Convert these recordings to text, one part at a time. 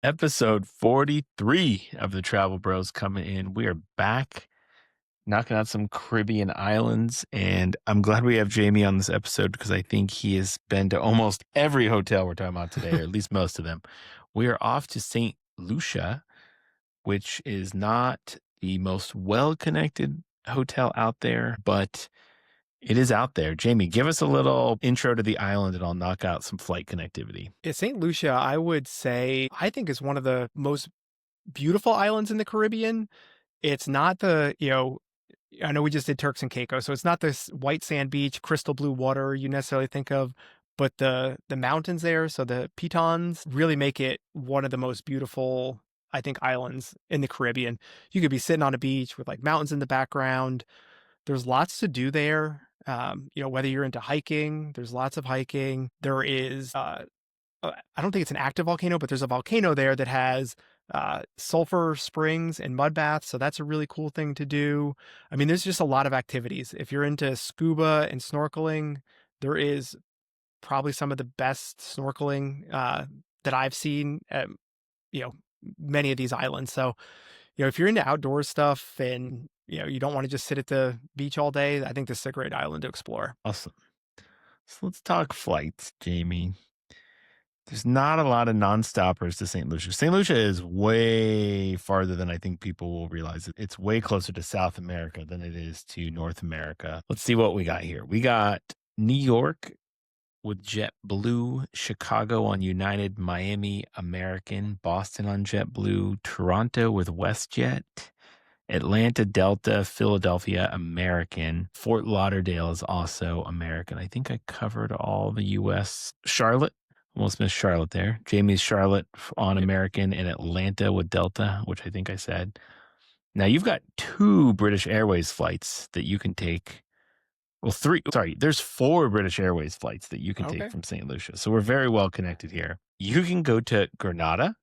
Episode 43 of the Travel Bros coming in. We are back knocking out some Caribbean islands, and I'm glad we have Jamie on this episode because I think he has been to almost every hotel we're talking about today, or at least most of them. We are off to St. Lucia, which is not the most well-connected hotel out there, but it is out there. Jamie, give us a little intro to the island and I'll knock out some flight connectivity. Yeah, St. Lucia, I would say, I think is one of the most beautiful islands in the Caribbean. It's not I know we just did Turks and Caicos, so it's not this white sand beach, crystal blue water you necessarily think of, but the mountains there, so the pitons really make it one of the most beautiful, I think, islands in the Caribbean. You could be sitting on a beach with like mountains in the background. There's lots to do there. Whether you're into hiking, there's lots of hiking. There is I don't think it's an active volcano, but there's a volcano there that has sulfur springs and mud baths. So that's a really cool thing to do. I mean, there's just a lot of activities. If you're into scuba and snorkeling, there is probably some of the best snorkeling that I've seen at, you know, many of these islands. So, if you're into outdoor stuff and, you don't want to just sit at the beach all day, I think this is a great island to explore. Awesome. So let's talk flights, Jamie. There's not a lot of non-stoppers to St. Lucia. St. Lucia is way farther than I think people will realize. It's way closer to South America than it is to North America. Let's see what we got here. We got New York with JetBlue, Chicago on United, Miami American, Boston on JetBlue, Toronto with WestJet, Atlanta Delta, Philadelphia American, Fort Lauderdale is also American. I think I covered all the US. Charlotte, almost missed Charlotte there. Jamie's Charlotte on American, and Atlanta with Delta, which I think I said. Now you've got 2 British Airways flights that you can take. Well, 3, sorry, there's 4 British Airways flights that you can take from St. Lucia. So we're very well connected here. You can go to Grenada,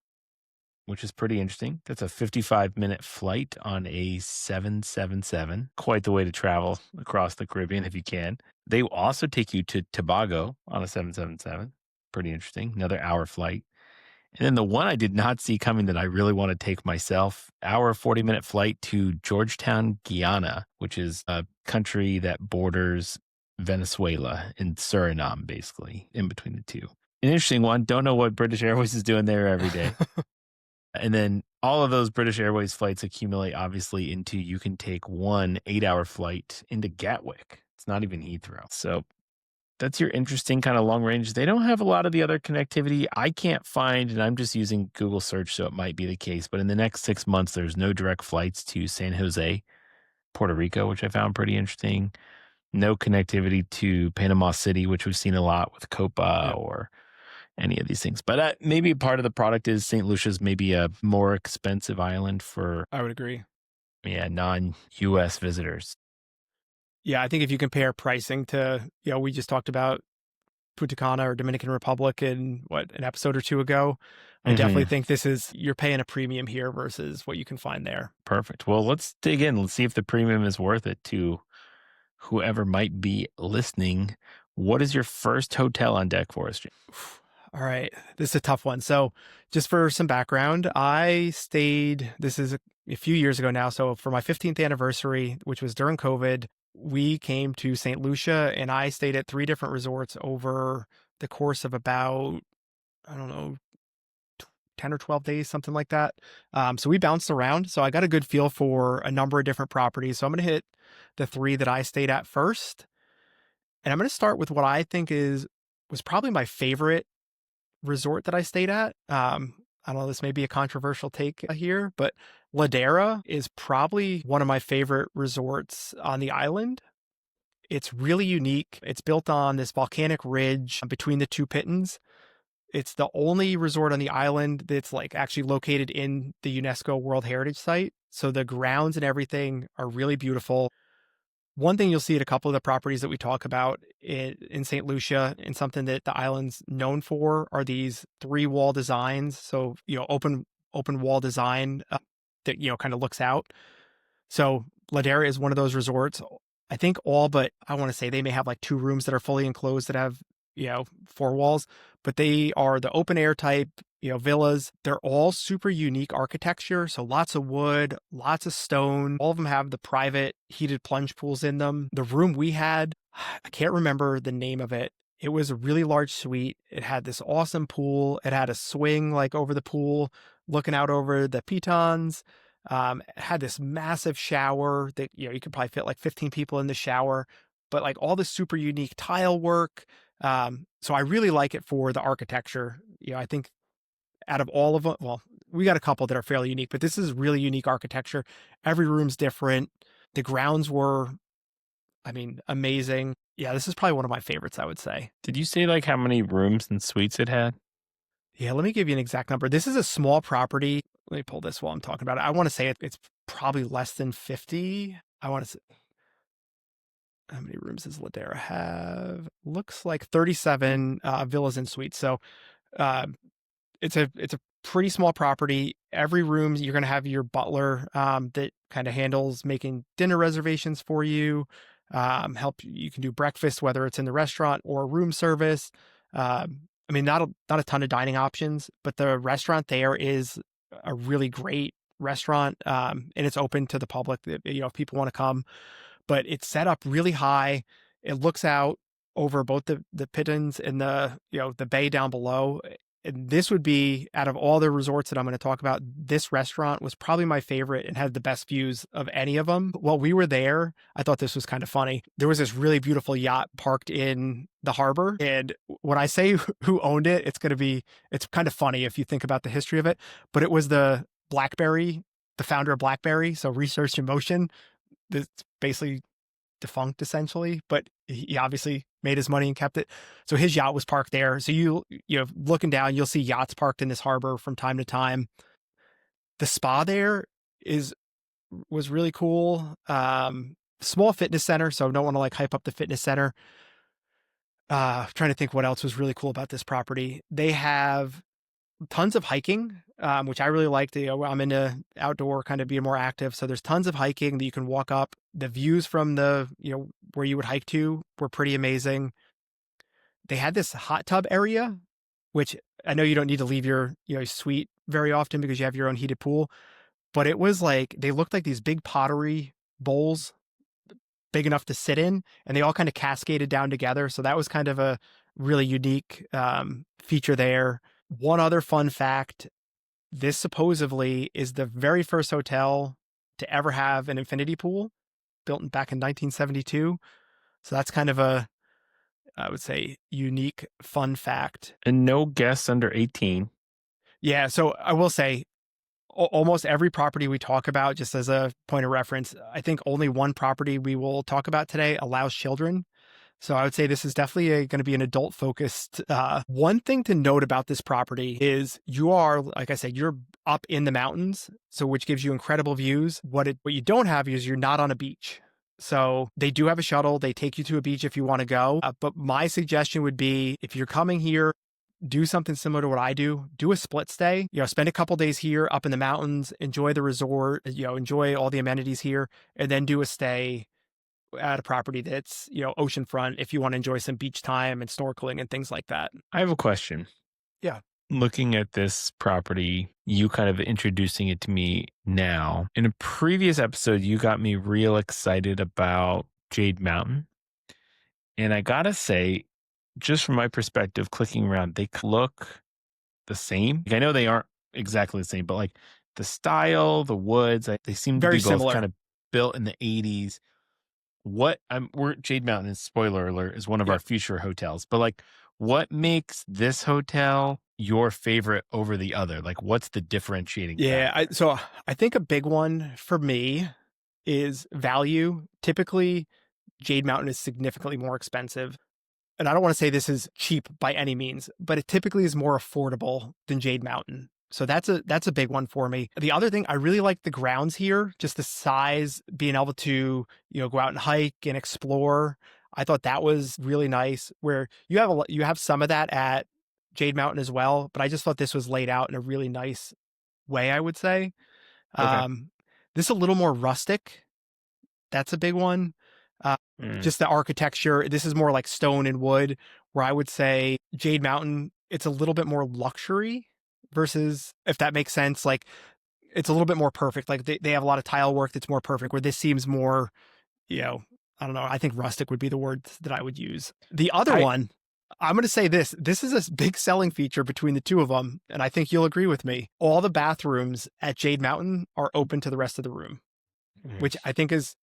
which is pretty interesting. That's a 55-minute flight on a 777. Quite the way to travel across the Caribbean if you can. They will also take you to Tobago on a 777. Pretty interesting. Another hour flight. And then the one I did not see coming that I really want to take myself, hour 40-minute flight to Georgetown, Guyana, which is a country that borders Venezuela and Suriname, basically, in between the two. An interesting one. Don't know what British Airways is doing there every day. And then all of those British Airways flights accumulate, obviously, into you can take one 8-hour flight into Gatwick. It's not even Heathrow. So that's your interesting kind of long range. They don't have a lot of the other connectivity. I can't find, and I'm just using Google search, so it might be the case, but in the next 6 months, there's no direct flights to San Jose, Puerto Rico, which I found pretty interesting. No connectivity to Panama City, which we've seen a lot with Copa or any of these things. But maybe part of the product is St. Lucia's maybe a more expensive island for, I would agree. non-U.S. visitors. Yeah, I think if you compare pricing to, we just talked about Punta Cana or Dominican Republic in an episode or 2 ago. I definitely think you're paying a premium here versus what you can find there. Perfect. Well, let's dig in. Let's see if the premium is worth it to whoever might be listening. What is your first hotel on deck for us, Jim? All right. This is a tough one. So just for some background, I stayed, this is a few years ago now. So for my 15th anniversary, which was during COVID, we came to St. Lucia and I stayed at 3 different resorts over the course of about, I don't know, 10 or 12 days, something like that. So we bounced around. So I got a good feel for a number of different properties. So I'm going to hit the 3 that I stayed at first. And I'm going to start with what I think was probably my favorite resort that I stayed at. I don't know, this may be a controversial take here, but Ladera is probably one of my favorite resorts on the island. It's really unique. It's built on this volcanic ridge between the 2 pitons. It's the only resort on the island that's actually located in the UNESCO World Heritage Site. So the grounds and everything are really beautiful. One thing you'll see at a couple of the properties that we talk about in St. Lucia, and something that the island's known for, are these 3-wall designs. So, open wall design that, kind of looks out. So Ladera is one of those resorts. I think all but, I want to say they may have 2 rooms that are fully enclosed that have, 4 walls, but they are the open air type, villas. They're all super unique architecture. So lots of wood, lots of stone. All of them have the private heated plunge pools in them. The room we had, I can't remember the name of it. It was a really large suite. It had this awesome pool. It had a swing like over the pool, looking out over the pitons. It had this massive shower that, you could probably fit like 15 people in the shower, but like all this super unique tile work. So I really like it for the architecture. I think out of all of them, well, we got a couple that are fairly unique, but this is really unique architecture. Every room's different. The grounds were, amazing. Yeah, this is probably one of my favorites, I would say. Did you say like how many rooms and suites it had? Yeah, let me give you an exact number. This is a small property. Let me pull this while I'm talking about it. I want to say it's probably less than 50. I want to say, how many rooms does Ladera have? Looks like 37 villas and suites. So uh, it's a pretty small property. Every room you're going to have your butler that kind of handles making dinner reservations for you. Help you can do breakfast, whether it's in the restaurant or room service. Not a ton of dining options, but the restaurant there is a really great restaurant, and it's open to the public. If people want to come, but it's set up really high. It looks out over both the pitons and the bay down below. And this would be, out of all the resorts that I'm going to talk about, this restaurant was probably my favorite and had the best views of any of them. While we were there, I thought this was kind of funny. There was this really beautiful yacht parked in the harbor. And when I say who owned it, it's kind of funny if you think about the history of it. But it was the founder of BlackBerry. So Research in Motion. That's basically defunct essentially, but he obviously made his money and kept it. So his yacht was parked there. So looking down, you'll see yachts parked in this harbor from time to time. The spa there was really cool. Small fitness center, so don't want to like hype up the fitness center. Trying to think what else was really cool about this property. They have tons of hiking, which I really liked. I'm into outdoor, kind of being more active. So there's tons of hiking that you can walk up. The views from where you would hike to were pretty amazing. They had this hot tub area, which I know you don't need to leave your suite very often because you have your own heated pool. But it was like, they looked like these big pottery bowls, big enough to sit in, and they all kind of cascaded down together. So that was kind of a really unique feature there. One other fun fact, this supposedly is the very first hotel to ever have an infinity pool, built back in 1972. So that's kind of I would say, unique fun fact. And no guests under 18. Yeah, so I will say almost every property we talk about, just as a point of reference, I think only one property we will talk about today allows children. So I would say this is definitely going to be an adult focused. One thing to note about this property is you are, like I said, you're up in the mountains, so which gives you incredible views. What you don't have is you're not on a beach. So they do have a shuttle. They take you to a beach if you want to go. But my suggestion would be, if you're coming here, do something similar to what I do. Do a split stay. Spend a couple days here up in the mountains, enjoy the resort, enjoy all the amenities here, and then do a stay at a property that's, oceanfront if you want to enjoy some beach time and snorkeling and things like that. I have a question. Yeah. Looking at this property, you kind of introducing it to me now. In a previous episode, you got me real excited about Jade Mountain. And I gotta say, just from my perspective, clicking around, they look the same. I know they aren't exactly the same, but like the style, the woods, they seem to Very be both similar. kind of built in the 80s. We're Jade Mountain, spoiler alert, is one of our future hotels. But like, what makes this hotel your favorite over the other? Like, what's the differentiating factor? So I think a big one for me is value. Typically, Jade Mountain is significantly more expensive. And I don't want to say this is cheap by any means, but it typically is more affordable than Jade Mountain. So that's a big one for me. The other thing, I really like the grounds here, just the size, being able to, go out and hike and explore. I thought that was really nice, where you have some of that at Jade Mountain as well, but I just thought this was laid out in a really nice way, I would say. Okay. This is a little more rustic. That's a big one. Just the architecture. This is more like stone and wood, where I would say Jade Mountain, it's a little bit more luxury versus, if that makes sense. Like, it's a little bit more perfect. Like they have a lot of tile work that's more perfect, where this seems more, you know, I don't know. I think rustic would be the word that I would use. The other I one, I'm going to say this is a big selling feature between the two of them. And I think you'll agree with me. All the bathrooms at Jade Mountain are open to the rest of the room, which I think is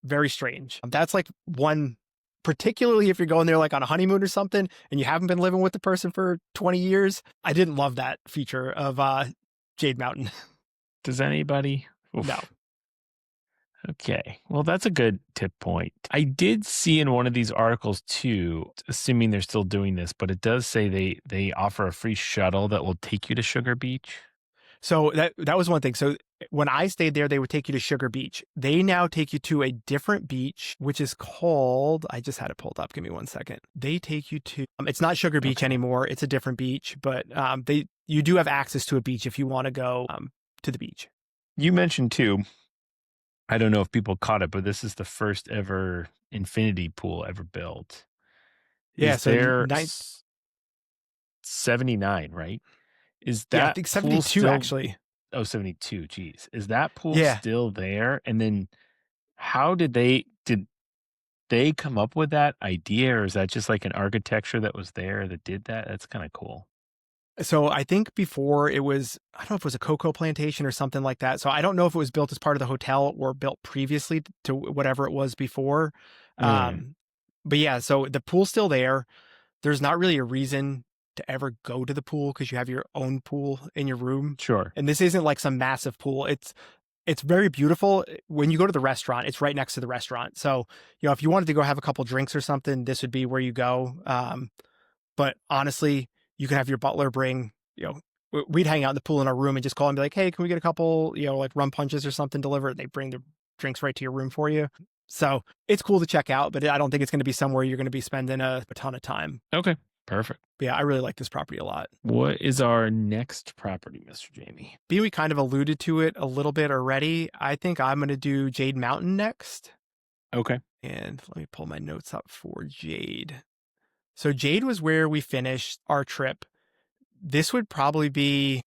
very strange. That's like one, particularly if you're going there like on a honeymoon or something and you haven't been living with the person for 20 years. I didn't love that feature of Jade Mountain. Does anybody? No. Oof. Okay. Well, that's a good tip point. I did see in one of these articles too, assuming they're still doing this, but it does say they offer a free shuttle that will take you to Sugar Beach. So that was one thing. So when I stayed there, they would take you to Sugar Beach. They now take you to a different beach, which is called, I just had it pulled up. Give me one second. They take you to, it's not Sugar Beach anymore. It's a different beach, but you do have access to a beach if you want to go to the beach. You mentioned too, I don't know if people caught it, but this is the first ever infinity pool ever built. Yeah. Is So there 79, right? Is yeah, I that think pool 72 still? actually. Oh, 72. Geez. Is that pool Yeah. still there? And then how did they come up with that idea, or is that just like an architecture that was there that did that? That's kind of cool. So I think before it was, I don't know if it was a cocoa plantation or something like that. So I don't know if it was built as part of the hotel or built previously to whatever it was before. Mm, But yeah, so the pool's still there. There's not really a reason to ever go to the pool because you have your own pool in your room. sure. And this isn't like some massive pool. It's very beautiful. When you go to the restaurant, it's right next to the restaurant. So, if you wanted to go have a couple drinks or something, this would be where you go. But honestly, you can have your butler bring, we'd hang out in the pool in our room and just call and be like, hey, can we get a couple, like rum punches or something delivered? They bring the drinks right to your room for you. So it's cool to check out, but I don't think it's going to be somewhere you're going to be spending a ton of time. Okay. Perfect. But yeah, I really like this property a lot. What is our next property, Mr. Jamie? We kind of alluded to it a little bit already. I think I'm going to do Jade Mountain next. Okay. And let me pull my notes up for Jade. So Jade was where we finished our trip. This would probably be,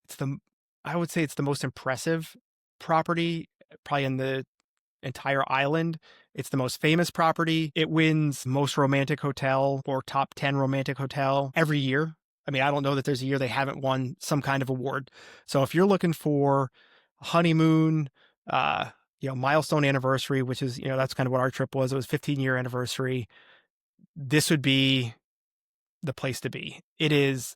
I would say it's the most impressive property, probably in the entire island. It's the most famous property. It wins most romantic hotel or top 10 romantic hotel every year. I mean, I don't know that there's a year they haven't won some kind of award. So if you're looking for honeymoon, milestone anniversary, which is, that's kind of what our trip was. It was 15-year anniversary. This would be the place to be. It is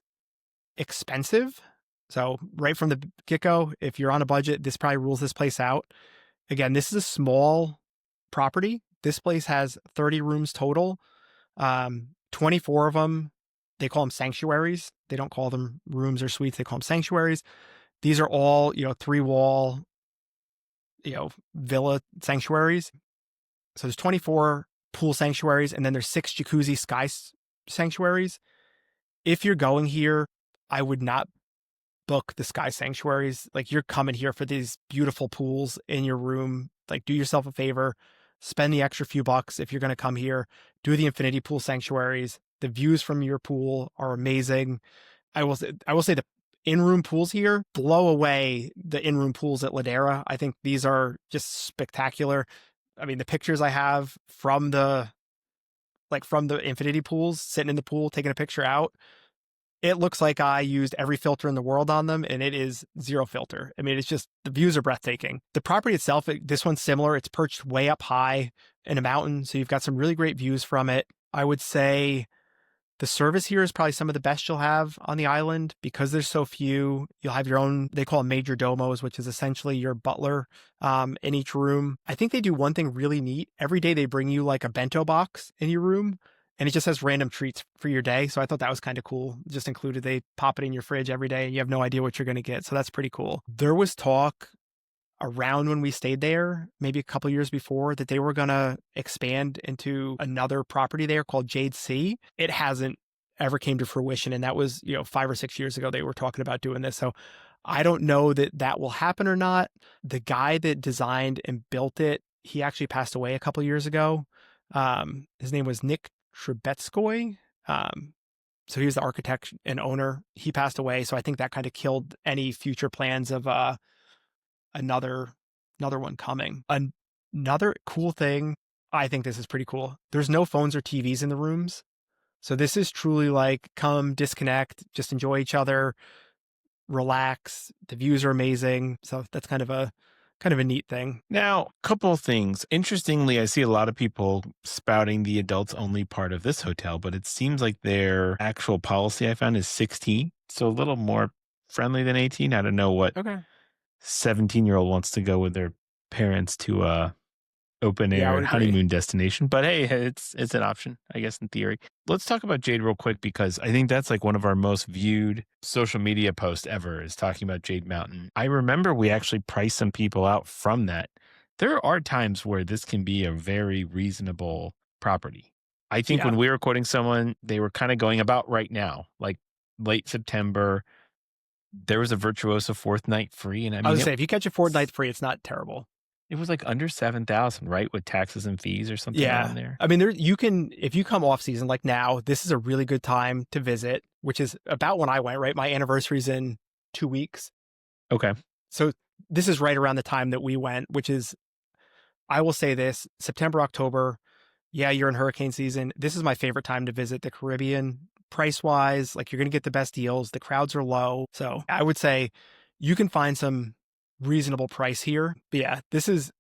expensive. So right from the get-go, if you're on a budget, this probably rules this place out. Again, this is a small property. This place has 30 rooms total. 24 of them, they call them sanctuaries. They don't call them rooms or suites. They call them sanctuaries. These are all, 3-wall, villa sanctuaries. So there's 24 pool sanctuaries, and then there's 6 jacuzzi sky sanctuaries. If you're going here, I would not book the sky sanctuaries. Like, you're coming here for these beautiful pools in your room. Like, do yourself a favor, spend the extra few bucks if you're going to come here. Do the infinity pool sanctuaries. The views from your pool are amazing. I will say the in-room pools here blow away the in-room pools at Ladera. I think these are just spectacular. I mean, the pictures I have from the infinity pools, sitting in the pool, taking a picture out, it looks like I used every filter in the world on them, and it is zero filter. I mean, it's just, the views are breathtaking. The property itself, this one's similar. It's perched way up high in a mountain, so you've got some really great views from it. I would say the service here is probably some of the best you'll have on the island because there's so few. You'll have your own, they call them major domos, which is essentially your butler in each room. I think they do one thing really neat. Every day they bring you like a bento box in your room, and it just has random treats for your day. So I thought that was kind of cool. Just included, they pop it in your fridge every day and you have no idea what you're going to get. So that's pretty cool. There was talk around when we stayed there, maybe a couple years before, that they were going to expand into another property there called Jade Sea. It hasn't ever came to fruition. And that was, 5 or 6 years ago, they were talking about doing this. So I don't know that will happen or not. The guy that designed and built it, he actually passed away a couple years ago. His name was Nick Trubetskoy. So he was the architect and owner. He passed away, so I think that kind of killed any future plans of another another one coming. Another cool thing, I think this is pretty cool. There's no phones or TVs in the rooms. So this is truly like come disconnect, just enjoy each other, relax. The views are amazing. So that's kind of a neat thing. Now, couple of things. Interestingly, I see a lot of people spouting the adults only part of this hotel, but it seems like their actual policy I found is 16. So a little more friendly than 18. I don't know what Okay. 17-year-old wants to go with their parents to a open Yeah, I air would agree. honeymoon destination. But hey, it's an option, I guess, in theory. Let's talk about Jade real quick because I think that's like one of our most viewed social media posts ever is talking about Jade Mountain. I remember we actually priced some people out from that. There are times where this can be a very reasonable property. I think Yeah. when we were quoting someone, they were kind of going about right now, like late September. There was a Virtuoso fourth night free. And I I mean, would say if you catch a 4 night free, it's not terrible. it was like under 7,000, right? With taxes and fees or something around Yeah. there. I mean, you can, if you come off season like now, this is a really good time to visit, which is about when I went, right? My anniversary's in 2 weeks. Okay. So this is right around the time that we went, which is, I will say this, September, October. Yeah, you're in hurricane season. This is my favorite time to visit the Caribbean. Price wise, like you're going to get the best deals. The crowds are low. So I would say you can find some reasonable price here. But yeah, this is,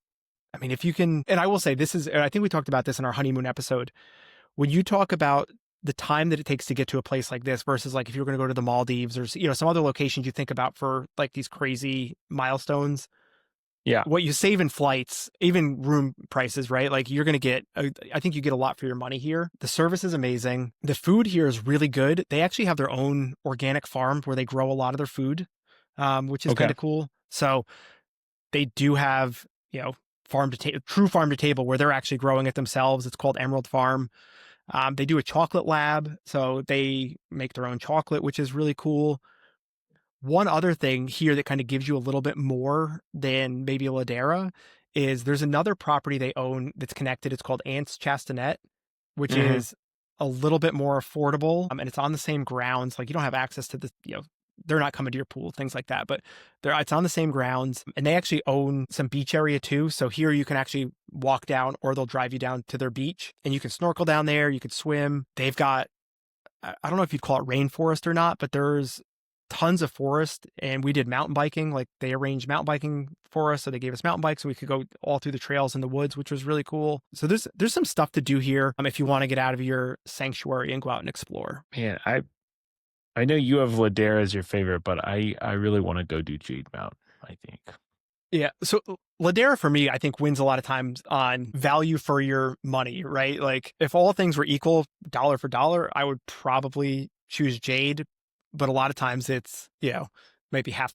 I mean, if you can, and I will say this is, and I think we talked about this in our honeymoon episode. When you talk about the time that it takes to get to a place like this versus like if you're going to go to the Maldives or, some other locations you think about for like these crazy milestones, Yeah. what you save in flights, even room prices, right? Like you're going to get, I think you get a lot for your money here. The service is amazing. The food here is really good. They actually have their own organic farm where they grow a lot of their food, which is kind Okay. of cool. So they do have, farm to true farm to table where they're actually growing it themselves. It's called Emerald Farm. They do a chocolate lab. So they make their own chocolate, which is really cool. One other thing here that kind of gives you a little bit more than maybe Ladera is there's another property they own that's connected. It's called Ants Chastanet, which Hmm. is a little bit more affordable. And it's on the same grounds. Like you don't have access to the, they're not coming to your pool, things like that, but it's on the same grounds and they actually own some beach area too. So here you can actually walk down or they'll drive you down to their beach and you can snorkel down there. You can swim. They've got, I don't know if you'd call it rainforest or not, but there's tons of forest and we did mountain biking. Like they arranged mountain biking for us. So they gave us mountain bikes so we could go all through the trails in the woods, which was really cool. So there's some stuff to do here. If you want to get out of your sanctuary and go out and explore. Man, I know you have Ladera as your favorite, but I really want to go do Jade Mountain, I think. Yeah. So Ladera for me, I think wins a lot of times on value for your money, right? Like if all things were equal dollar for dollar, I would probably choose Jade. But a lot of times it's, maybe I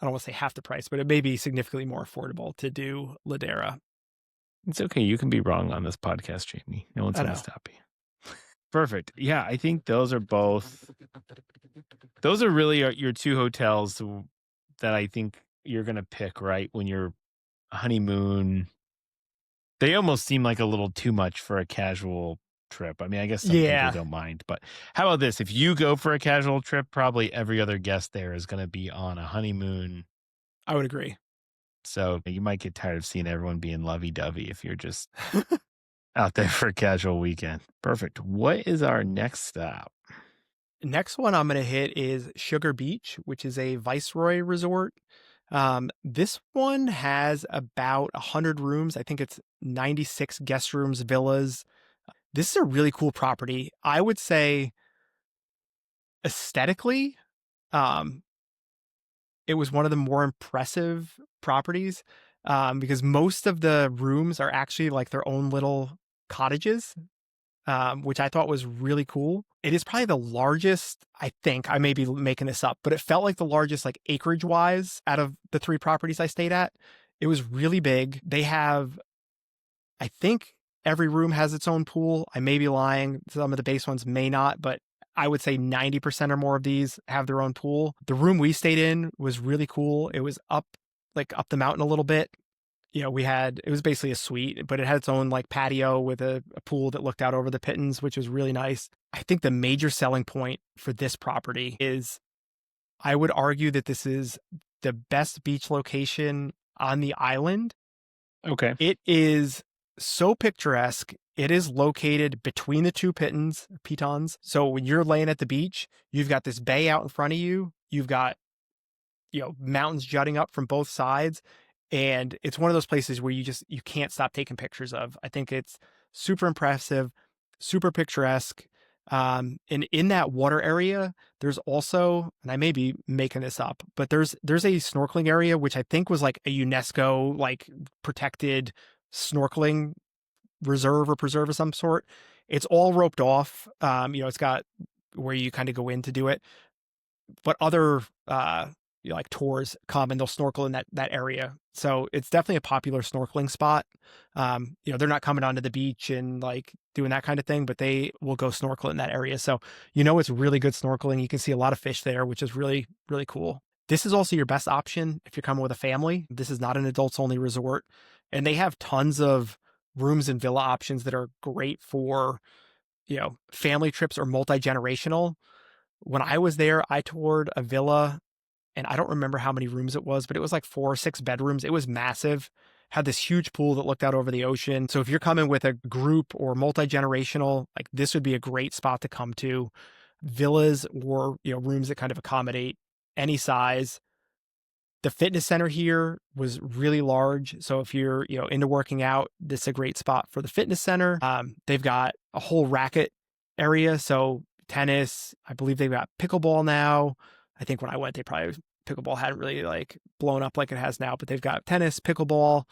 don't want to say half the price, but it may be significantly more affordable to do Ladera. It's okay. You can be wrong on this podcast, Jamie. No one's I going to know. stop you. Perfect. Yeah, I think those are really your two hotels that I think you're going to pick, right? When you're honeymoon, they almost seem like a little too much for a casual trip. I mean, I guess some people Yeah, don't mind, but how about this? If you go for a casual trip, probably every other guest there is going to be on a honeymoon. I would agree. So you might get tired of seeing everyone being lovey-dovey if you're just out there for a casual weekend. Perfect. What is our next stop? Next one I'm going to hit is Sugar Beach, which is a Viceroy resort. This one has about 100 rooms. I think it's 96 guest rooms, villas. This is a really cool property. I would say aesthetically, um, it was one of the more impressive properties because most of the rooms are actually like their own little cottages, which I thought was really cool. It is probably the largest, I think, I may be making this up, but it felt like the largest like acreage wise out of the 3 properties I stayed at. It was really big. They have, I think every room has its own pool. I may be lying. Some of the base ones may not, but I would say 90% or more of these have their own pool. The room we stayed in was really cool. It was up the mountain a little bit. It was basically a suite, but it had its own like patio with a pool that looked out over the Pittons, which was really nice. I think the major selling point for this property is I would argue that this is the best beach location on the island. Okay. It is so picturesque. It is located between the two pitons. So when you're laying at the beach, you've got this bay out in front of you. You've got, mountains jutting up from both sides. And it's one of those places where you can't stop taking pictures of. I think it's super impressive, super picturesque. And in that water area, there's also, and I may be making this up, but there's a snorkeling area, which I think was like a UNESCO like protected snorkeling reserve or preserve of some sort. It's all roped off. It's got where you kind of go in to do it, but other like tours come and they'll snorkel in that area. So it's definitely a popular snorkeling spot. They're not coming onto the beach and like doing that kind of thing, but they will go snorkel in that area. So it's really good snorkeling. You can see a lot of fish there, which is really, really cool. This is also your best option if you're coming with a family. This is not an adults only resort. And they have tons of rooms and villa options that are great for, family trips or multi-generational. When I was there, I toured a villa and I don't remember how many rooms it was, but it was like 4 or 6 bedrooms. It was massive, had this huge pool that looked out over the ocean. So if you're coming with a group or multi-generational, like this would be a great spot to come to. Villas or, rooms that kind of accommodate any size. The fitness center here was really large. So if you're, into working out, this is a great spot for the fitness center. They've got a whole racket area. So tennis, I believe they've got pickleball now. I think when I went, pickleball hadn't really like blown up like it has now, but they've got tennis, pickleball.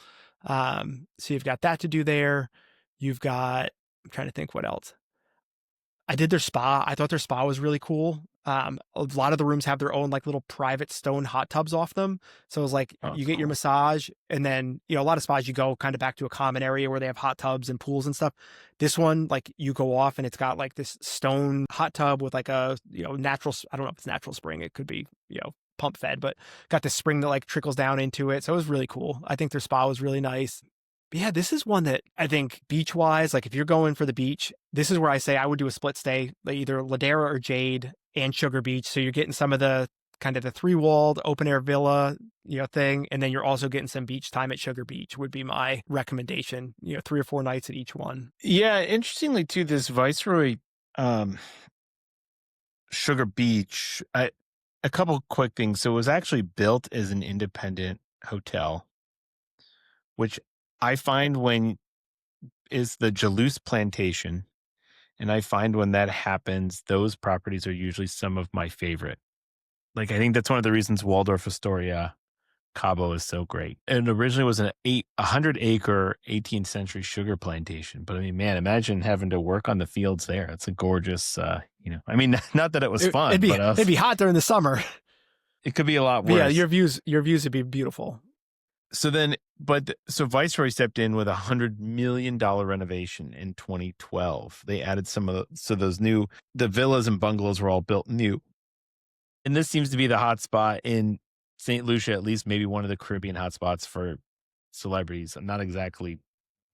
So you've got that to do there. You've got, I'm trying to think what else. I did their spa. I thought their spa was really cool. A lot of the rooms have their own like little private stone hot tubs off them. So it was like Oh, you get your cool. massage and then, a lot of spas you go kind of back to a common area where they have hot tubs and pools and stuff. This one, like you go off and it's got like this stone hot tub with like a, natural, I don't know if it's natural spring. It could be, pump fed, but got this spring that like trickles down into it. So it was really cool. I think their spa was really nice. But yeah, this is one that I think beach wise, like if you're going for the beach, this is where I say I would do a split stay, like either Ladera or Jade and Sugar Beach. So you're getting some of the kind of the 3-walled open air villa, thing. And then you're also getting some beach time at Sugar Beach would be my recommendation, 3 or 4 nights at each one. Yeah, interestingly too, this Viceroy Sugar Beach, a couple quick things. So it was actually built as an independent hotel, which I find when is the Jalous Plantation. And I find when that happens, those properties are usually some of my favorite. Like, I think that's one of the reasons Waldorf Astoria Cabo is so great. And originally was an 100-acre 18th century sugar plantation. But I mean, man, imagine having to work on the fields there. It's a gorgeous, I mean, not that it was fun, It'd be hot during the summer. It could be a lot But worse. yeah, your views would be beautiful. So Viceroy stepped in with $100 million renovation in 2012. They added the villas and bungalows were all built new. And this seems to be the hotspot in St. Lucia, at least maybe one of the Caribbean hotspots for celebrities. I'm not exactly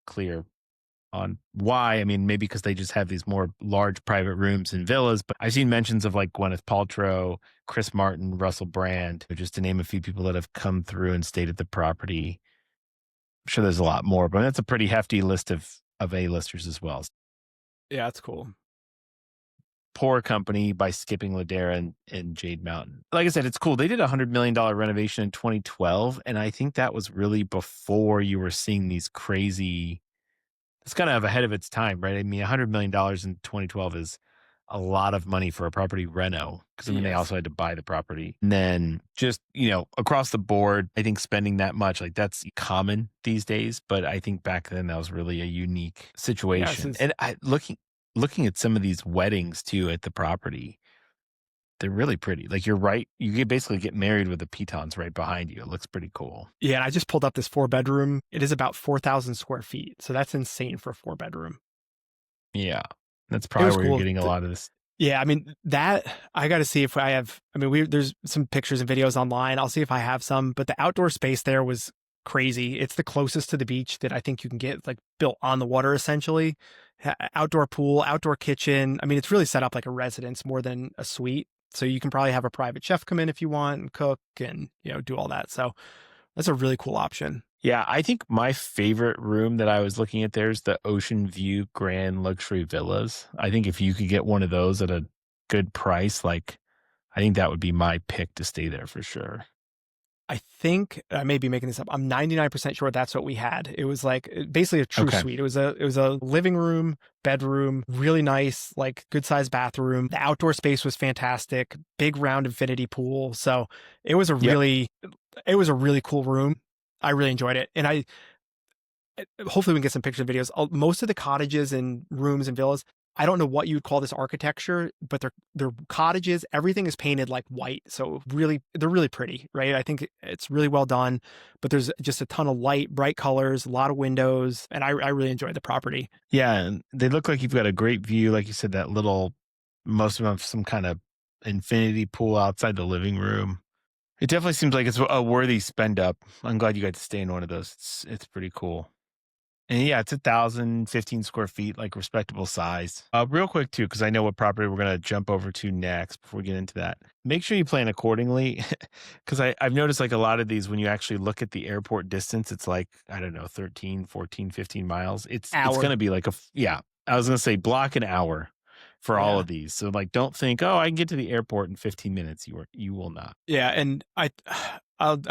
clear on why. I mean, maybe because they just have these more large private rooms and villas, but I've seen mentions of like Gwyneth Paltrow, Chris Martin, Russell Brand, just to name a few people that have come through and stayed at the property. I'm sure there's a lot more, but that's a pretty hefty list of A-listers as well. Yeah, that's cool. Poor company by skipping Ladera and Jade Mountain. Like I said, it's cool. They did a $100 million renovation in 2012, and I think that was really before you were seeing these crazy. It's kind of ahead of its time, right? I mean, $100 million in 2012 is a lot of money for a property reno because I mean, they also had to buy the property. And then just, across the board, I think spending that much, like that's common these days. But I think back then that was really a unique situation. And looking at some of these weddings too at the property, they're really pretty. Like you're right. You basically get married with the pitons right behind you. It looks pretty cool. Yeah. And I just pulled up this 4-bedroom. It is about 4,000 square feet. So that's insane for a 4-bedroom. Yeah. That's probably where you're getting a lot of this. Yeah. I mean, that I got to see if I have, there's some pictures and videos online. I'll see if I have some, but the outdoor space there was crazy. It's the closest to the beach that I think you can get, like built on the water essentially. Outdoor pool, outdoor kitchen. I mean, it's really set up like a residence more than a suite. So you can probably have a private chef come in if you want and cook and, do all that. So that's a really cool option. Yeah, I think my favorite room that I was looking at there is the Ocean View Grand Luxury Villas. I think if you could get one of those at a good price, like I think that would be my pick to stay there for sure. I think I may be making this up. I'm 99% sure that's what we had. It was like basically a true Okay. suite. It was a living room, bedroom, really nice, like good sized bathroom. The outdoor space was fantastic. Big round infinity pool. So it was a Yep. really it was a really cool room. I really enjoyed it. And I hopefully we can get some pictures and videos. Most of the cottages and rooms and villas, I don't know what you would call this architecture, but they're cottages. Everything is painted like white, so they're really pretty, right? I think it's really well done. But there's just a ton of light, bright colors, a lot of windows, and I really enjoyed the property. Yeah, and they look like you've got a great view. Like you said, that little, most of them have some kind of infinity pool outside the living room. It definitely seems like it's a worthy spend up. I'm glad you got to stay in one of those. It's pretty cool. And yeah, it's 1,015 square feet, like respectable size. Real quick too, because I know what property we're gonna jump over to next before we get into that. Make sure you plan accordingly, because I've noticed like a lot of these when you actually look at the airport distance, it's like I don't know 13, 14, 15 miles. It's Hour, gonna be like yeah. I was gonna say block an hour for all yeah, of these. So like, don't think I can get to the airport in 15 minutes. You will not. yeah, and I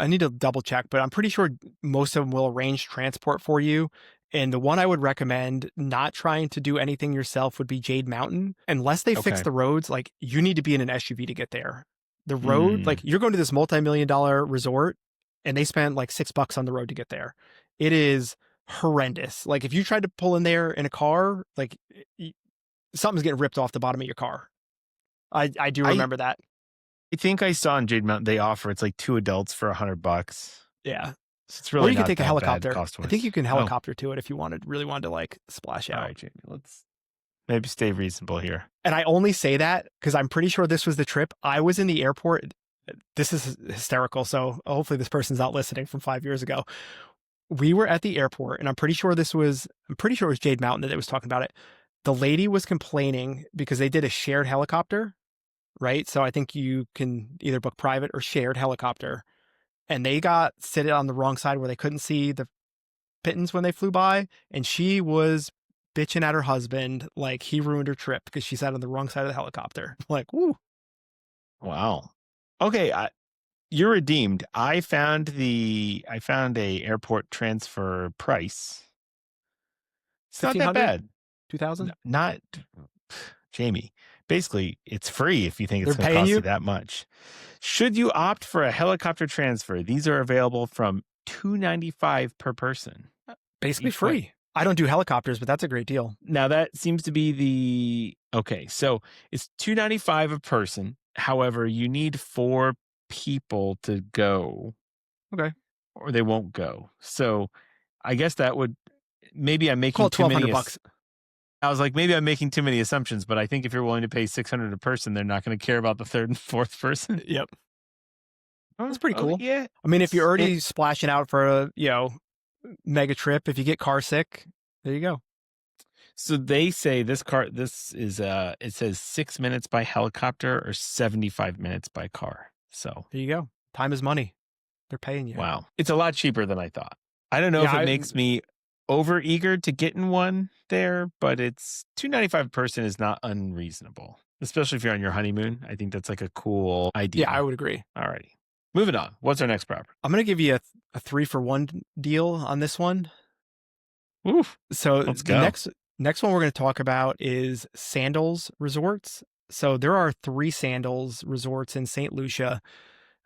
need to double check, but I'm pretty sure most of them will arrange transport for you. And the one I would recommend not trying to do anything yourself would be Jade Mountain. Unless they fix Okay. the roads, like you need to be in an SUV to get there. The road, like Mm. you're going to this multi-million-dollar resort and they spent like $6 on the road to get there. It is horrendous. Like if you tried to pull in there in a car, like something's getting ripped off the bottom of your car. I do I remember that. I think I saw in Jade Mountain they offer it's like two adults for $100. Yeah. So it's Or really you could not take a that bad helicopter. cost I think wise. you can Oh, helicopter to it if you really wanted to like splash all out. right, Jamie. Let's maybe stay reasonable here. And I only say that because I'm pretty sure this was the trip. I was in the airport. This is hysterical. So hopefully this person's not listening from 5 years ago. We were at the airport, and I'm pretty sure it was Jade Mountain that was talking about it. The lady was complaining because they did a shared helicopter, right? So I think you can either book private or shared helicopter. And they got sit on the wrong side where they couldn't see the pittance when they flew by, and she was bitching at her husband like he ruined her trip because she sat on the wrong side of the helicopter. Like, woo. Wow. Okay, you're redeemed. I found a airport transfer price. It's not that 1,500, bad. 2,000. Not Jamie. Basically, it's free if you think it's They're going to paying cost you you that much. Should you opt for a helicopter transfer, these are available from $295 per person basically each way. free. I don't do helicopters, but that's a great deal. Now that seems to be the okay. So it's $295 a person. However, you need 4 people to go, Okay. or they won't go. So I guess that would maybe I'm Call making it too many. $1,200. I was like, maybe I'm making too many assumptions, but I think if you're willing to pay 600 a person, they're not going to care about the third and fourth person. Yep. Oh, That's pretty okay, cool. yeah. I mean, if you're already splashing out for a, mega trip, if you get car sick, there you go. So they say this is it says 6 minutes by helicopter or 75 minutes by car. So There you go. Time is money. They're paying you. wow. It's a lot cheaper than I thought. I don't know Yeah, if it makes me over eager to get in one there, but it's $295 a person is not unreasonable, especially if you're on your honeymoon. I think that's like a cool idea. Yeah, I would agree. Alrighty. Moving on. What's our next property? I'm going to give you a 3-for-1 deal on this one. Oof. So Let's the go. next one we're going to talk about is Sandals resorts. So there are 3 Sandals resorts in St. Lucia.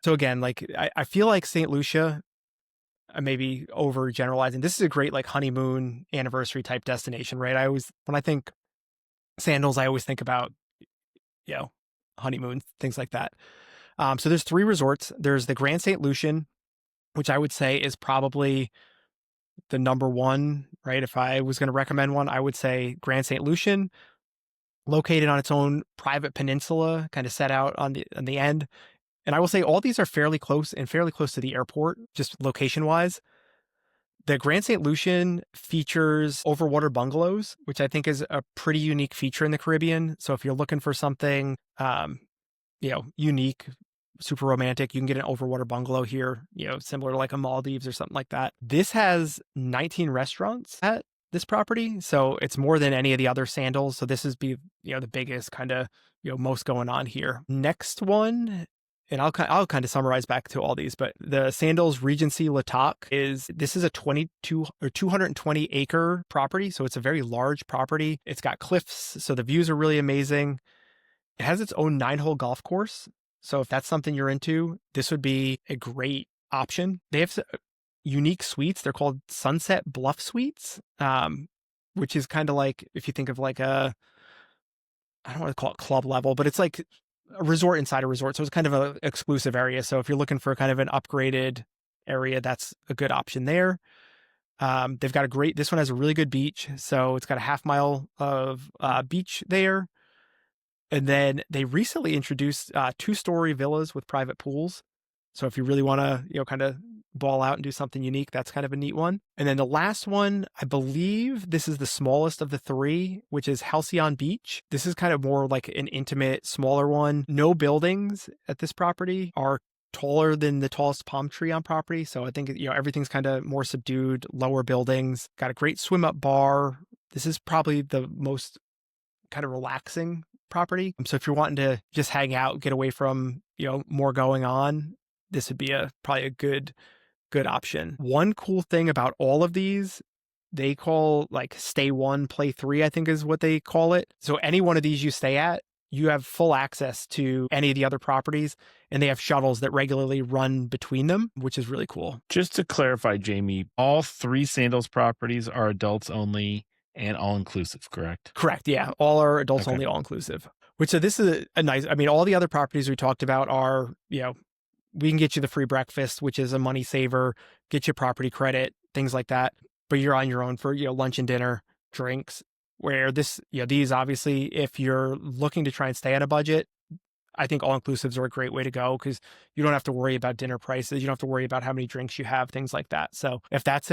So again, like I feel like St. Lucia, I may be overgeneralizing. This is a great like honeymoon anniversary type destination, right? When I think Sandals, I always think about, honeymoon, things like that. So there's 3 resorts. There's the Grand St. Lucian, which I would say is probably the number one, right? If I was going to recommend one, I would say Grand St. Lucian, located on its own private peninsula, kind of set out on the end. And I will say all these are fairly close to the airport, just location wise. The Grand St. Lucian features overwater bungalows, which I think is a pretty unique feature in the Caribbean. So if you're looking for something, unique, super romantic, you can get an overwater bungalow here, similar to like a Maldives or something like that. This has 19 restaurants at this property. So it's more than any of the other Sandals. So this is the biggest kind of, most going on here. Next one, and I'll kind of summarize back to all these, but the Sandals Regency Latak is a 22 or 220 acre property. So it's a very large property. It's got cliffs. So the views are really amazing. It has its own 9-hole golf course. So if that's something you're into, this would be a great option. They have unique suites. They're called Sunset Bluff Suites, which is kind of like, if you think of like I don't want to call it club level, but it's like a resort inside a resort. So it's kind of an exclusive area. So if you're looking for kind of an upgraded area, that's a good option there. They've got this one has a really good beach. So it's got a half mile of beach there. And then they recently introduced 2-story villas with private pools. So if you really want to, kind of ball out and do something unique, that's kind of a neat one. And then the last one, I believe this is the smallest of the 3, which is Halcyon Beach. This is kind of more like an intimate, smaller one. No buildings at this property are taller than the tallest palm tree on property. So I think, everything's kind of more subdued, lower buildings. Got a great swim up bar. This is probably the most kind of relaxing property. So if you're wanting to just hang out, get away from, more going on, this would be probably a good option. One cool thing about all of these, they call like stay 1, play 3, I think is what they call it. So any one of these you stay at, you have full access to any of the other properties, and they have shuttles that regularly run between them, which is really cool. Just to clarify, Jamie, all 3 Sandals properties are adults only and all-inclusive, correct? Correct, yeah. All are adults only, all-inclusive. So this is a nice, all the other properties we talked about are, we can get you the free breakfast, which is a money saver, get you property credit, things like that. But you're on your own for, lunch and dinner, drinks, where these obviously, if you're looking to try and stay on a budget, I think all-inclusives are a great way to go because you don't have to worry about dinner prices. You don't have to worry about how many drinks you have, things like that. So if that's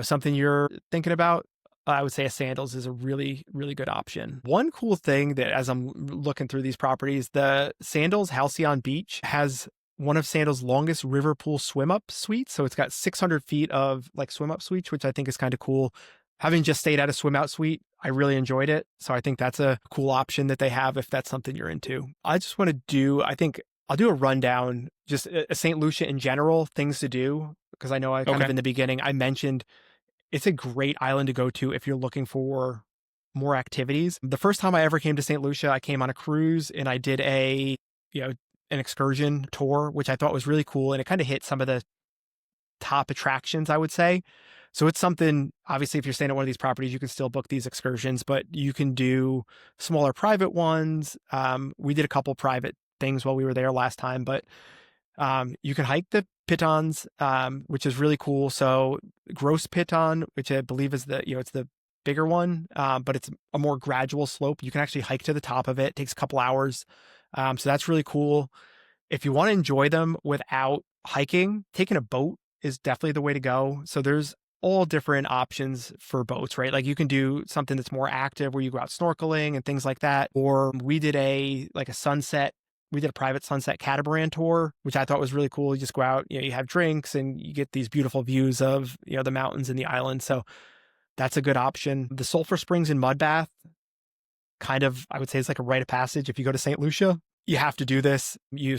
something you're thinking about, I would say a Sandals is a really, really good option. One cool thing that as I'm looking through these properties, the Sandals Halcyon Beach has one of Sandals' longest river pool swim up suites. So it's got 600 feet of like swim up suites, which I think is kind of cool. Having just stayed at a swim out suite, I really enjoyed it. So I think that's a cool option that they have if that's something you're into. I just want to I'll do a rundown, just a St. Lucia in general, things to do, because I know I kind of in the beginning, I mentioned it's a great island to go to if you're looking for more activities. The first time I ever came to St. Lucia, I came on a cruise and I did an excursion tour, which I thought was really cool. And it kind of hit some of the top attractions, I would say. So it's something, obviously, if you're staying at one of these properties, you can still book these excursions, but you can do smaller private ones. We did a couple private things while we were there last time, but you can hike the pitons, which is really cool. So Gross Piton, which I believe is it's the bigger one, but it's a more gradual slope. You can actually hike to the top of it. It takes a couple hours. So that's really cool. If you want to enjoy them without hiking, taking a boat is definitely the way to go. So there's all different options for boats, right? Like you can do something that's more active where you go out snorkeling and things like that. Or we did a private sunset catamaran tour, which I thought was really cool. You just go out, you have drinks and you get these beautiful views of, the mountains and the island. So that's a good option. The Sulphur Springs and Mud Bath, kind of, I would say, is like a rite of passage. If you go to St. Lucia, you have to do this. You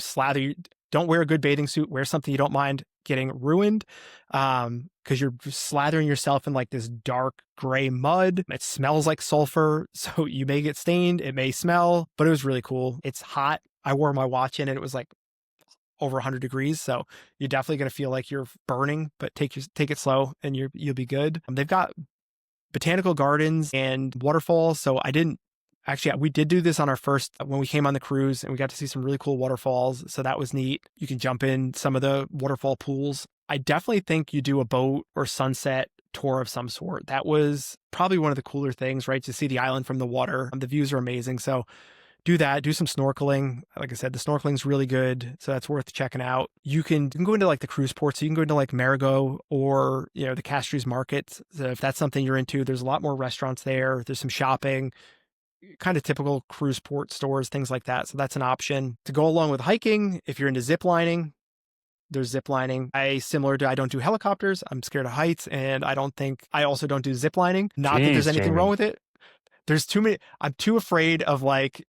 don't wear a good bathing suit, wear something you don't mind getting ruined, because you're slathering yourself in like this dark gray mud. It smells like sulfur, so you may get stained, it may smell, but it was really cool. It's hot. I wore my watch in and it was like over 100 degrees, so you're definitely going to feel like you're burning, but take it slow and you'll be good. They've got botanical gardens and waterfalls, so we did do this on our first, when we came on the cruise, and we got to see some really cool waterfalls. So that was neat. You can jump in some of the waterfall pools. I definitely think you do a boat or sunset tour of some sort. That was probably one of the cooler things, right? To see the island from the water. The views are amazing. So do that, do some snorkeling. Like I said, the snorkeling's really good, so that's worth checking out. You can go into like the cruise ports, so you can go into like Marigot or, the Castries markets. So if that's something you're into, there's a lot more restaurants there. There's some shopping, kind of typical cruise port stores, things like that. So that's an option. To go along with hiking, if you're into zip lining, there's zip lining. I don't do helicopters. I'm scared of heights, and I also don't do zip lining. Not that there's Jeez, anything wrong Jamie. with it. There's too many. I'm too afraid of like,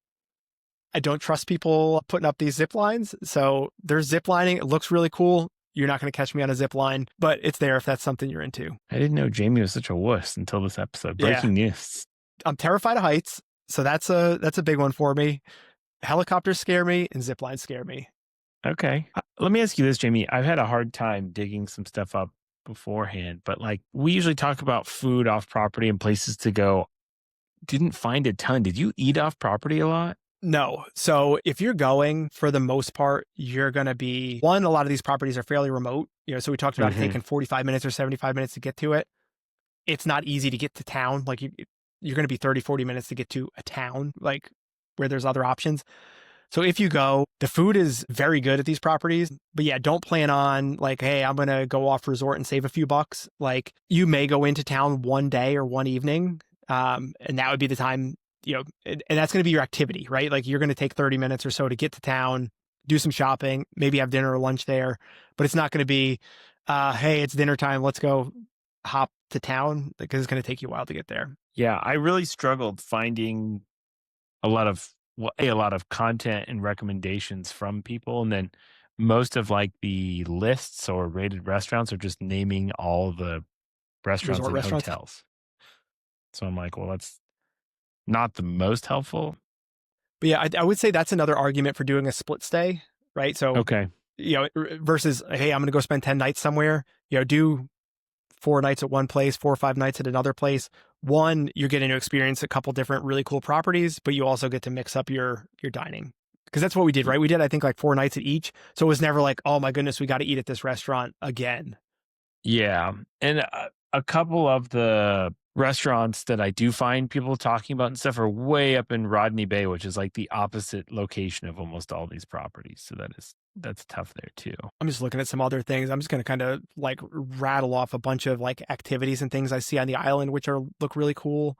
I don't trust people putting up these zip lines. So there's zip lining. It looks really cool. You're not going to catch me on a zip line, but it's there if that's something you're into. I didn't know Jamie was such a wuss until this episode. Yeah. Breaking news. I'm terrified of heights. So that's a big one for me. Helicopters scare me and zip lines scare me. Okay. Let me ask you this, Jamie. I've had a hard time digging some stuff up beforehand, but like we usually talk about food off property and places to go. Didn't find a ton. Did you eat off property a lot? No. So if you're going, for the most part, you're going to be a lot of these properties are fairly remote. So we talked about it Hmm. taking 45 minutes or 75 minutes to get to it. It's not easy to get to town. Like you're going to be 30, 40 minutes to get to a town, like where there's other options. So if you go, the food is very good at these properties, but yeah, don't plan on like, hey, I'm going to go off resort and save a few bucks. Like you may go into town one day or one evening. And that would be the time, and that's going to be your activity, right? Like you're going to take 30 minutes or so to get to town, do some shopping, maybe have dinner or lunch there, but it's not going to be, hey, it's dinner time. Let's go hop to town, because it's going to take you a while to get there. Yeah, I really struggled finding a lot of content and recommendations from people, and then most of like the lists or rated restaurants are just naming all the restaurants Resort and restaurants. hotels. So I'm like, well, that's not the most helpful. But yeah, I would say that's another argument for doing a split stay, right? So, Okay. versus, hey, I'm going to go spend 10 nights somewhere, do 4 nights at one place, 4 or 5 nights at another place. One, you're getting to experience a couple different really cool properties, but you also get to mix up your dining. Because that's what we did, right? We did, I think, like 4 nights at each. So it was never like, oh my goodness, we got to eat at this restaurant again. Yeah. And a couple of the restaurants that I do find people talking about and stuff are way up in Rodney Bay, which is like the opposite location of almost all these properties. So that's tough there too. I'm just looking at some other things. I'm just going to kind of like rattle off a bunch of like activities and things I see on the island, which look really cool.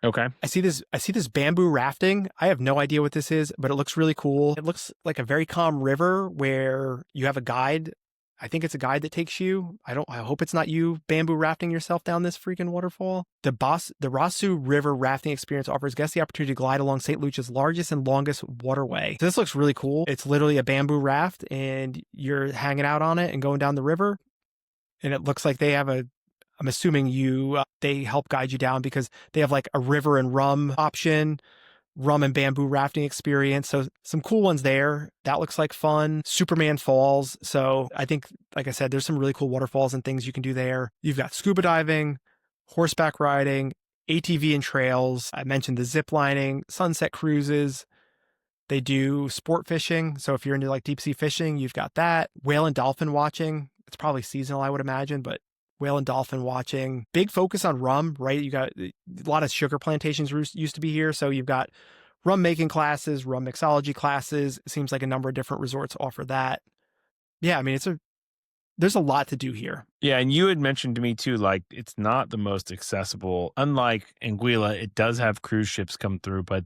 Okay. I see this bamboo rafting. I have no idea what this is, but it looks really cool. It looks like a very calm river where you have a guide. I think it's a guide that takes you. I hope it's not you bamboo rafting yourself down this freaking waterfall. The Rasu River rafting experience offers guests the opportunity to glide along St. Lucia's largest and longest waterway. So this looks really cool. It's literally a bamboo raft and you're hanging out on it and going down the river. And it looks like I'm assuming they help guide you down because they have like a river and rum option, rum and bamboo rafting experience. So some cool ones there. That looks like fun. Superman Falls. So I think, like I said, there's some really cool waterfalls and things you can do there. You've got scuba diving, horseback riding, ATV and trails. I mentioned the zip lining, sunset cruises. They do sport fishing. So if you're into like deep sea fishing, you've got that. Whale and dolphin watching. It's probably seasonal, I would imagine, but whale and dolphin watching. Big focus on rum, right? You got a lot of sugar plantations used to be here. So you've got rum making classes, rum mixology classes. It seems like a number of different resorts offer that. Yeah, I mean, there's a lot to do here. Yeah, and you had mentioned to me too, like it's not the most accessible. Unlike Anguilla, it does have cruise ships come through, but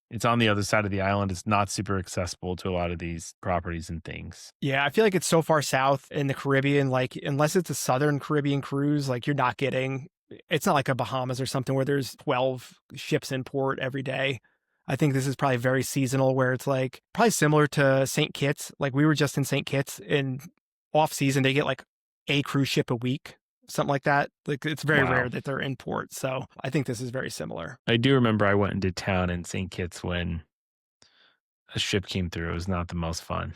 it's on the other side of the island. It's not super accessible to a lot of these properties and things. Yeah, I feel like it's so far south in the Caribbean, like unless it's a Southern Caribbean cruise, like it's not like a Bahamas or something where there's 12 ships in port every day. I think this is probably very seasonal where it's like probably similar to St. Kitts. Like we were just in St. Kitts and off season, they get like a cruise ship a week, something like that. Like it's very Wow. rare that they're in port. So I think this is very similar. I do remember I went into town in St. Kitts when a ship came through. It was not the most fun.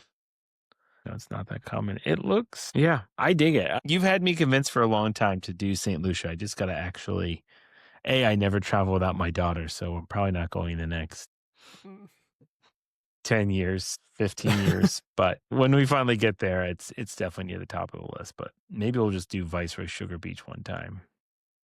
No, it's not that common. It looks, yeah, I dig it. You've had me convinced for a long time to do St. Lucia. I just got to actually, I never travel without my daughter, so I'm probably not going the next 10 years, 15 years. But when we finally get there, it's definitely near the top of the list. But maybe we'll just do Viceroy Sugar Beach one time.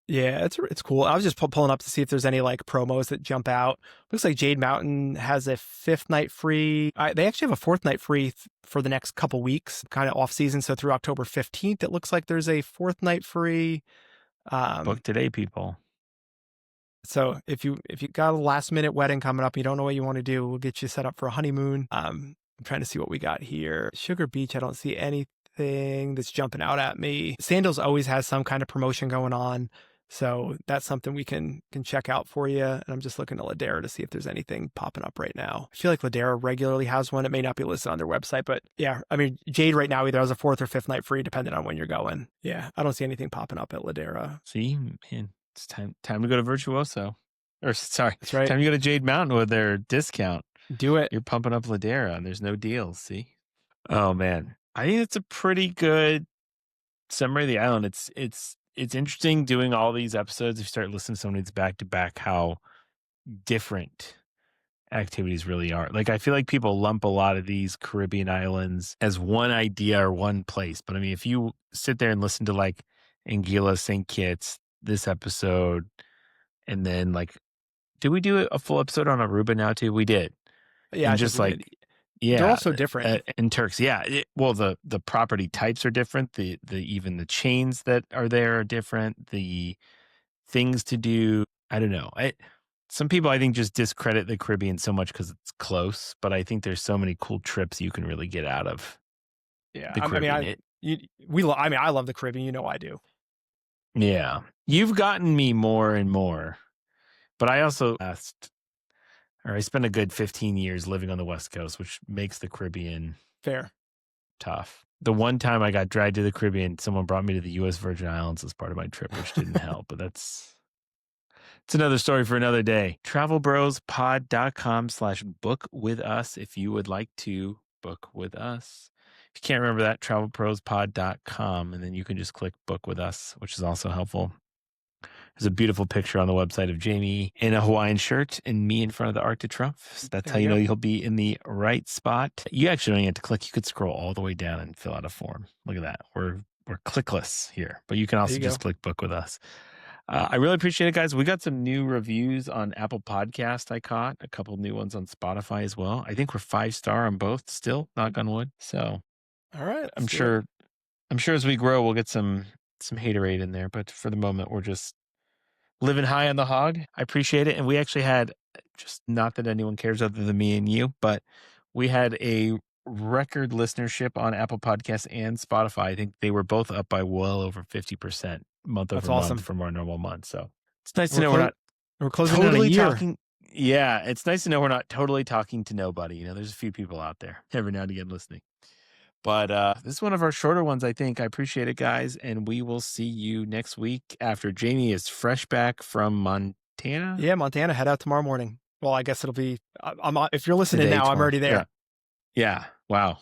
Yeah, it's cool. I was just pulling up to see if there's any like promos that jump out. Looks like Jade Mountain has a 5th night free. They actually have a 4th night free for the next couple weeks, kind of off season. So through October 15th, it looks like there's a 4th night free. Book today, people. So if you got a last minute wedding coming up, you don't know what you want to do, we'll get you set up for a honeymoon. I'm trying to see what we got here. Sugar Beach, I don't see anything that's jumping out at me. Sandals always has some kind of promotion going on. So that's something we can check out for you. And I'm just looking at Ladera to see if there's anything popping up right now. I feel like Ladera regularly has one. It may not be listed on their website, but yeah, I mean, Jade right now either has a 4th or 5th night free, depending on when you're going. Yeah, I don't see anything popping up at Ladera. See, man, it's time to go to Virtuoso. Or sorry, That's right. time to go to Jade Mountain with their discount. Do it. You're pumping up Ladera and there's no deals. See? Oh man. I think it's a pretty good summary of the island. It's interesting doing all these episodes. If you start listening to some of these back to back, how different activities really are. Like, I feel like people lump a lot of these Caribbean islands as one idea or one place. But I mean, if you sit there and listen to like Anguilla, St. Kitts, this episode, and then like, did we do a full episode on Aruba now too? We did. Yeah, And I just think we like, did. yeah, They're also different. in Turks, yeah. Well, the property types are different. The even the chains that are there are different. The things to do, I don't know. Some people I think just discredit the Caribbean so much because it's close, but I think there's so many cool trips you can really get out of Yeah, the Caribbean. I love the Caribbean. You know I do. Yeah, you've gotten me more and more, but I also I spent a good 15 years living on the West Coast, which makes the Caribbean Fair. tough. The one time I got dragged to the Caribbean, someone brought me to the U.S. Virgin Islands as part of my trip, which didn't help, but it's another story for another day. travelbrospod.com/book with us if you would like to book with us. If you can't remember that, travelbrospod.com, and then you can just click book with us, which is also helpful. There's a beautiful picture on the website of Jamie in a Hawaiian shirt and me in front of the Arc de Triomphe. That's how you know you'll be in the right spot. You actually don't even have to click. You could scroll all the way down and fill out a form. Look at that. We're clickless here, but you can also just click book with us. I really appreciate it, guys. We got some new reviews on Apple Podcast. I caught a couple new ones on Spotify as well. I think we're 5-star on both still, knock on wood. So all right. I'm sure as we grow, we'll get some haterade in there. But for the moment, we're just living high on the hog. I appreciate it. And we actually had, just not that anyone cares other than me and you, but we had a record listenership on Apple Podcasts and Spotify. I think they were both up by well over 50% month over month from our normal month. So it's nice to know we're closing totally in on a year. talking. Yeah, it's nice to know we're not totally talking to nobody. You know, there's a few people out there every now and again listening. But this is one of our shorter ones, I think. I appreciate it, guys. And we will see you next week after Jamie is fresh back from Montana. Yeah, Montana. Head out tomorrow morning. Well, I guess it'll be, if you're listening today, now, tomorrow. I'm already there. Yeah. Wow.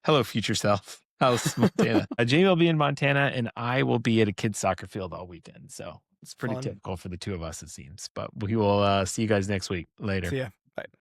Hello, future self. How's Montana? Jamie will be in Montana, and I will be at a kid's soccer field all weekend. So it's pretty typical for the two of us, it seems. But we will see you guys next week. Later. See ya.